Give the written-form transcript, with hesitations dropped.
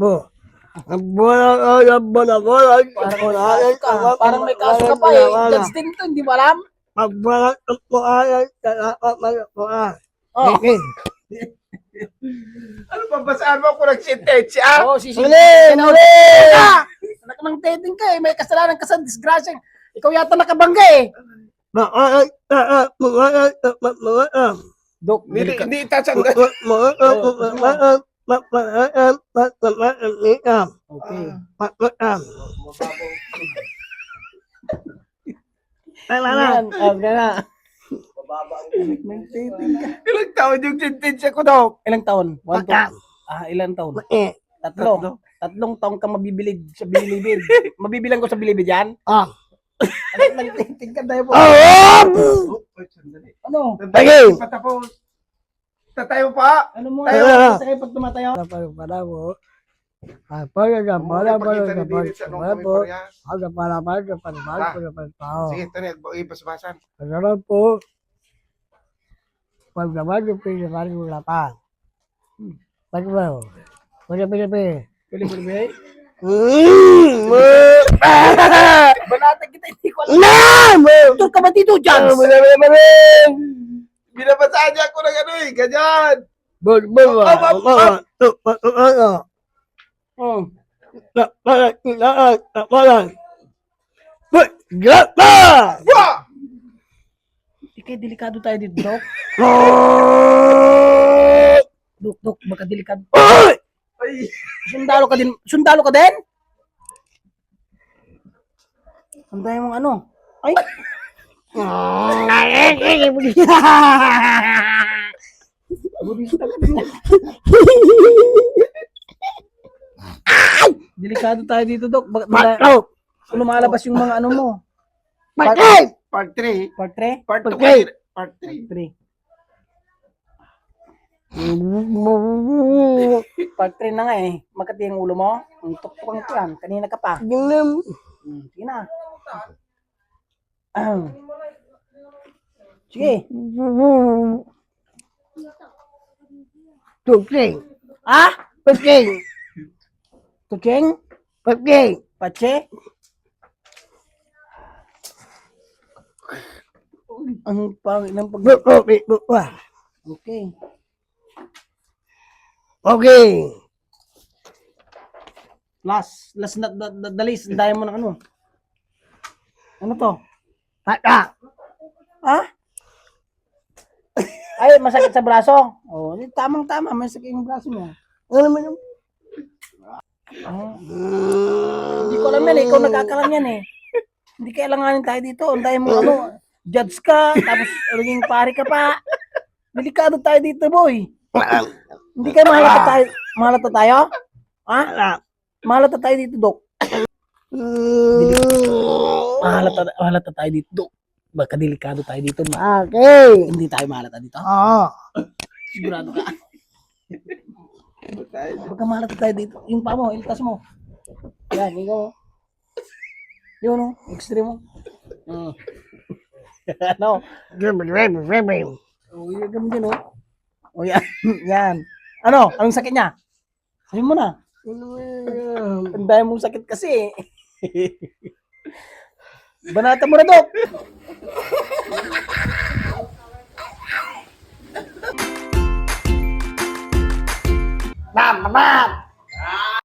po. Bola. Parang may kaso ka pa eh. Judge din to, hindi mo alam? Magbalat po ay Oh. Ano ba, basaan mo kung nagsintensya? Oh, Muli! Anak ng teting ka eh. May kasalanan ka sa disgrasya. Ikaw yata nakabangga eh. Dok, Hindi itasanda. Okay. Yan, na. Ng teting ka. Ilang taon yung sentensya ko daw? Ilang taon? 1, 2. Ilang taon? Tatlong taong ka mabibilid sa bilibid. Mabibilang ko sa bilibid yan? Anak ng teting ka dahil po. Ano? Tagay! Patapos. Tatayo pa. Ano mo? Tayo. Sakay pag tumatayo? Sige, ito na. Ipasabasan. Pwede mo rin Banata kita, hindi ko alam. Ito ka ba dito, Jans? Binabasaan niya ako ng ano eh. Ganyan. Oh. Wah! Ikay, delikado tayo dito, Dok. Dok, baka delikado. Ay. Sundalo ka din? Sundalo ka din? Anday mong ano? Ay! Budista ka din. Ay! Delikado tayo dito, Dok. Lumalabas yung mga ano mo. Part 3. Part 3? Part 2. Okay. Part 3. 3. Part 3 na nga eh. Makati ang ulo mo. Ang tuktok ko yan. Kanina ka pa. Sige na. Sige. Ah? Tucheng? Pache? Ang pangit ng pag... Okay. Last na dalis. Dahil mo ng ano. Ano to? Ha? Ay, masakit sa braso. Oh, tamang-tama. Masakit yung braso mo. Ano naman yung Hindi ko alam yan eh. Ikaw nagkakalam yan eh. Hindi kailanganin tayo dito. Ang dahil mo ano. Judge ka. Tapos naging pare ka pa. Delikado tayo dito, boy. Hindi kayo mahalata tayo. Mahalata tayo? Ha? Mahalata tayo dito, Dok. Mahalata tayo dito, Dok. Baka delikado tayo dito. Okay. Hindi tayo mahalata dito. Oo. Sigurado ka. Baka mahalata tayo dito. Yung pa mo, iltas mo. Yan, ikaw. Yun, no? Extreme mo. Ano? Oh, yung ganun din, oh. Oh, yan. Yan. Ano? Anong sakit niya? Sabihin mo na. Ang dahil mong sakit kasi, banata mo na, Dok. Ma'am!